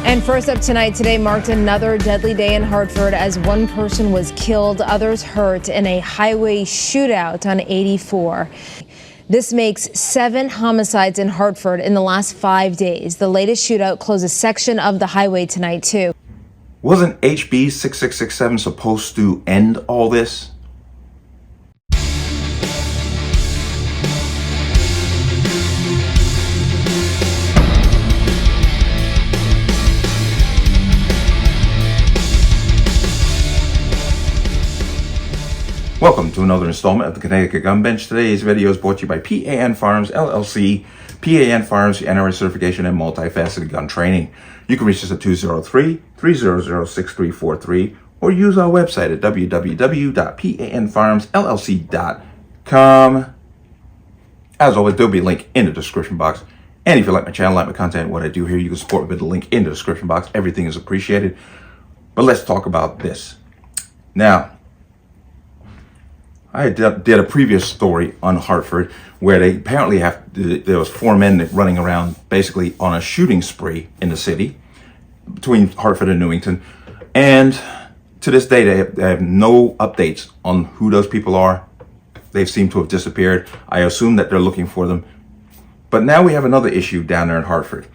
And first up tonight, today marked another deadly day in Hartford as one person was killed, others hurt in a highway shootout on 84. This makes 7 homicides in Hartford in the last 5 days. The latest shootout closed a section of the highway tonight, too. Wasn't HB6667 supposed to end all this? Welcome to another installment of the Connecticut Gun Bench. Today's video is brought to you by P.A.N. Firearms, LLC. P.A.N. Firearms, NRA certification and multifaceted gun training. You can reach us at 203-300-6343 or use our website at www.panfirearmsllc.com. As always, there'll be a link in the description box. And if you like my channel, like my content, what I do here, you can support me with the link in the description box. Everything is appreciated. But let's talk about this. Now, I did a previous story on Hartford where they apparently there was 4 men running around basically on a shooting spree in the city between Hartford and Newington. And to this day, they have no updates on who those people are. They seem to have disappeared. I assume that they're looking for them. But now we have another issue down there in Hartford.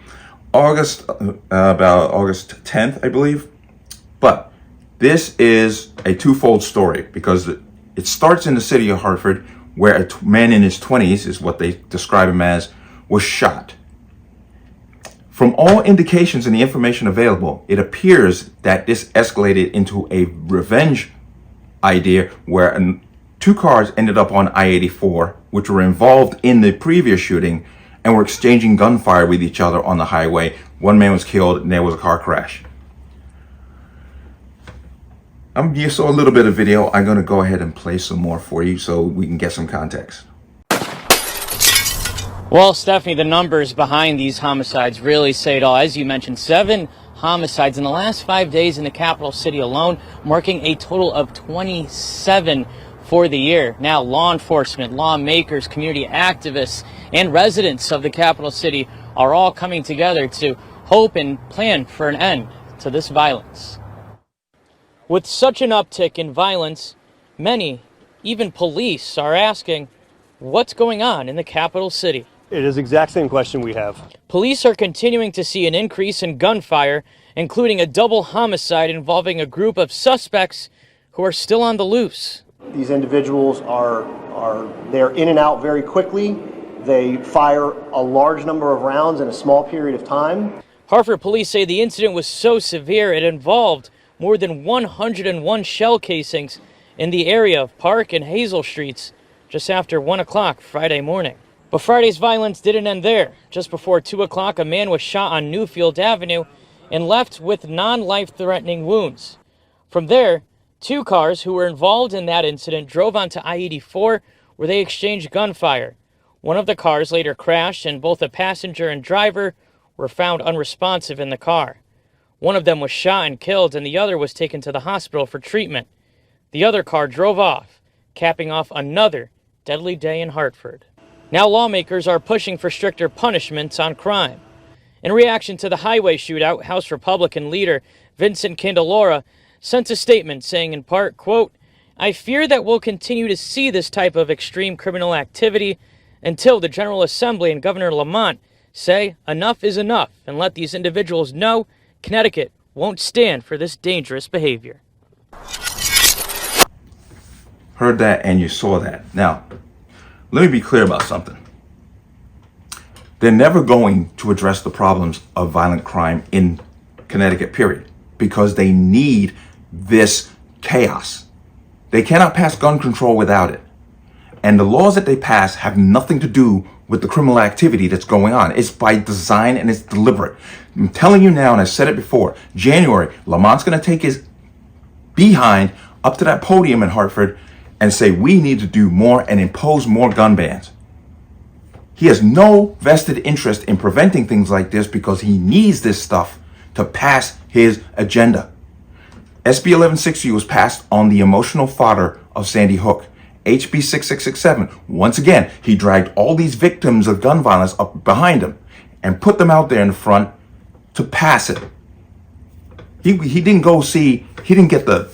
About August 10th, I believe. But this is a twofold story because it starts in the city of Hartford, where a man in his 20s, is what they describe him as, was shot. From all indications and the information available, it appears that this escalated into a revenge idea where 2 cars ended up on I-84, which were involved in the previous shooting, and were exchanging gunfire with each other on the highway. 1 man was killed, and there was a car crash. You saw a little bit of video. I'm going to go ahead and play some more for you so we can get some context. Well, Stephanie, the numbers behind these homicides really say it all. As you mentioned, 7 homicides in the last 5 days in the capital city alone, marking a total of 27 for the year. Now, law enforcement, lawmakers, community activists, and residents of the capital city are all coming together to hope and plan for an end to this violence. With such an uptick in violence, many, even police, are asking, what's going on in the capital city? It is the exact same question we have. Police are continuing to see an increase in gunfire, including a double homicide involving a group of suspects who are still on the loose. These individuals they're in and out very quickly. They fire a large number of rounds in a small period of time. Hartford police say the incident was so severe it involved more than 101 shell casings in the area of Park and Hazel Streets just after 1 o'clock Friday morning. But Friday's violence didn't end there. Just before 2 o'clock, a man was shot on Newfield Avenue and left with non-life-threatening wounds. From there, 2 cars who were involved in that incident drove onto I-84 where they exchanged gunfire. One of the cars later crashed and both the passenger and driver were found unresponsive in the car. One of them was shot and killed, and the other was taken to the hospital for treatment. The other car drove off, capping off another deadly day in Hartford. Now lawmakers are pushing for stricter punishments on crime. In reaction to the highway shootout, House Republican leader Vincent Candelora sent a statement saying in part, quote, "I fear that we'll continue to see this type of extreme criminal activity until the General Assembly and Governor Lamont say enough is enough and let these individuals know Connecticut won't stand for this dangerous behavior." Heard that and you saw that. Now, let me be clear about something. They're never going to address the problems of violent crime in Connecticut, period, because they need this chaos. They cannot pass gun control without it. And the laws that they pass have nothing to do with the criminal activity that's going on. It's by design and it's deliberate. I'm telling you now, and I said it before, January, Lamont's going to take his behind up to that podium in Hartford and say we need to do more and impose more gun bans. He has no vested interest in preventing things like this because he needs this stuff to pass his agenda. SB 1160 was passed on the emotional fodder of Sandy Hook. HB6667, once again, he dragged all these victims of gun violence up behind him and put them out there in the front to pass it. He didn't go see, he didn't get the,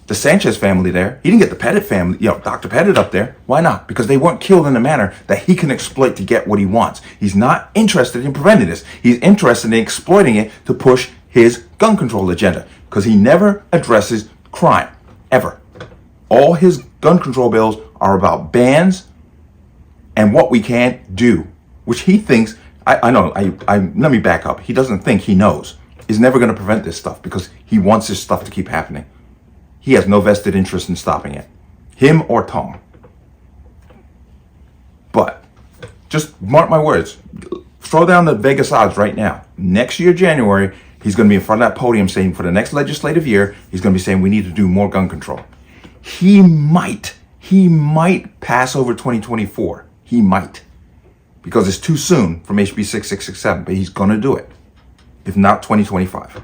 the Sanchez family there. He didn't get the Pettit family, Dr. Pettit up there. Why not? Because they weren't killed in a manner that he can exploit to get what he wants. He's not interested in preventing this. He's interested in exploiting it to push his gun control agenda, because he never addresses crime, ever. All his gun control bills are about bans and what we can't do, which he thinks, let me back up. He doesn't think he knows. He's never going to prevent this stuff because he wants this stuff to keep happening. He has no vested interest in stopping it. Him or Tom. But just mark my words. Throw down the Vegas odds right now. Next year, January, he's going to be in front of that podium saying for the next legislative year, he's going to be saying we need to do more gun control. He might pass over 2024. He might. Because it's too soon from HB6667, but he's going to do it. If not 2025.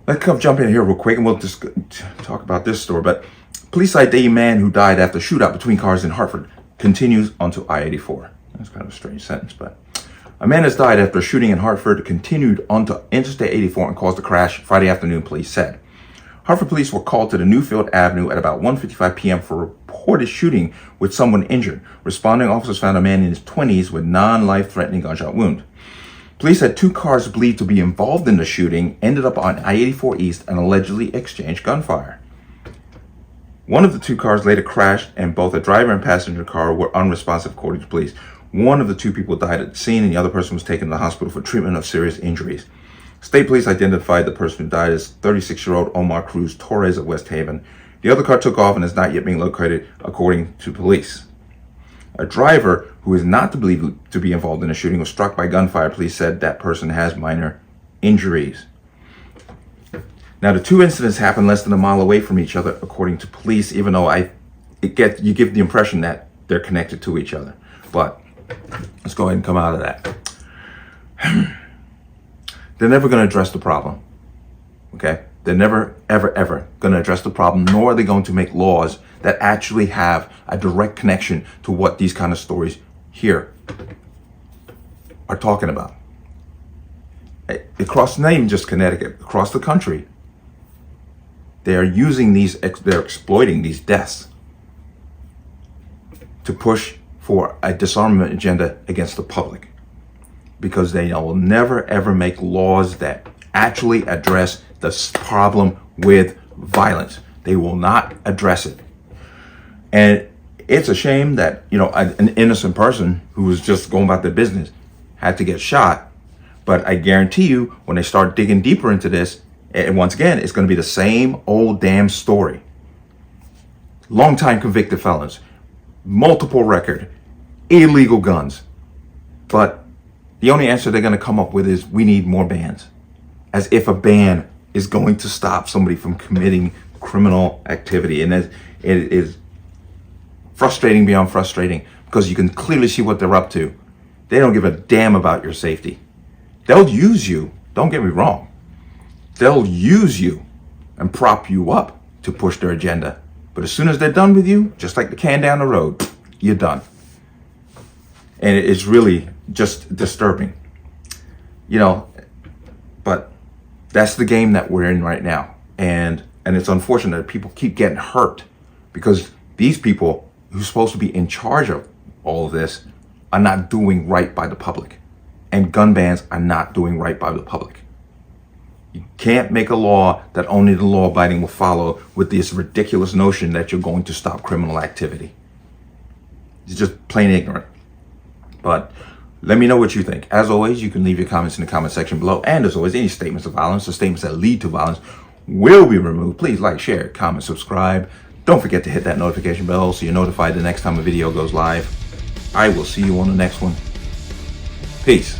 Let's jump in here real quick and we'll just talk about this story. But police cite a man who died after a shootout between cars in Hartford continues onto I-84. That's kind of a strange sentence, but a man has died after a shooting in Hartford continued onto Interstate 84 and caused a crash Friday afternoon, police said. Hartford police were called to the Newfield Avenue at about 1:55 p.m. for a reported shooting with someone injured. Responding officers found a man in his 20s with non-life-threatening gunshot wound. Police said 2 cars believed to be involved in the shooting ended up on I-84 East and allegedly exchanged gunfire. One of the 2 cars later crashed and both a driver and passenger car were unresponsive, according to police. One of the 2 people died at the scene and the other person was taken to the hospital for treatment of serious injuries. State police identified the person who died as 36-year-old Omar Cruz Torres of West Haven. The other car took off and is not yet being located, according to police. A driver who is not believed to be involved in the shooting was struck by gunfire. Police said that person has minor injuries. Now, the 2 incidents happened less than a mile away from each other, according to police, even though you give the impression that they're connected to each other. But let's go ahead and come out of that. They're never going to address the problem. Okay? They're never, ever, ever going to address the problem, nor are they going to make laws that actually have a direct connection to what these kind of stories here are talking about. Across, not even just Connecticut, across the country, they are using they're exploiting these deaths to push for a disarmament agenda against the public, because they will never, ever make laws that actually address the problem with violence. They will not address it. And it's a shame that, an innocent person who was just going about their business had to get shot. But I guarantee you, when they start digging deeper into this, and once again, it's going to be the same old damn story. Longtime convicted felons, multiple record, illegal guns. But the only answer they're going to come up with is we need more bans. As if a ban is going to stop somebody from committing criminal activity. And it is frustrating beyond frustrating, because you can clearly see what they're up to. They don't give a damn about your safety. They'll use you, don't get me wrong. They'll use you and prop you up to push their agenda. But as soon as they're done with you, just like the can down the road, you're done. And it's really just disturbing. But that's the game that we're in right now. And it's unfortunate that people keep getting hurt, because these people who's supposed to be in charge of all of this are not doing right by the public. And gun bans are not doing right by the public. You can't make a law that only the law-abiding will follow with this ridiculous notion that you're going to stop criminal activity. It's just plain ignorant. But let me know what you think. As always, you can leave your comments in the comment section below. And as always, any statements of violence or statements that lead to violence will be removed. Please like, share, comment, subscribe. Don't forget to hit that notification bell so you're notified the next time a video goes live. I will see you on the next one. Peace.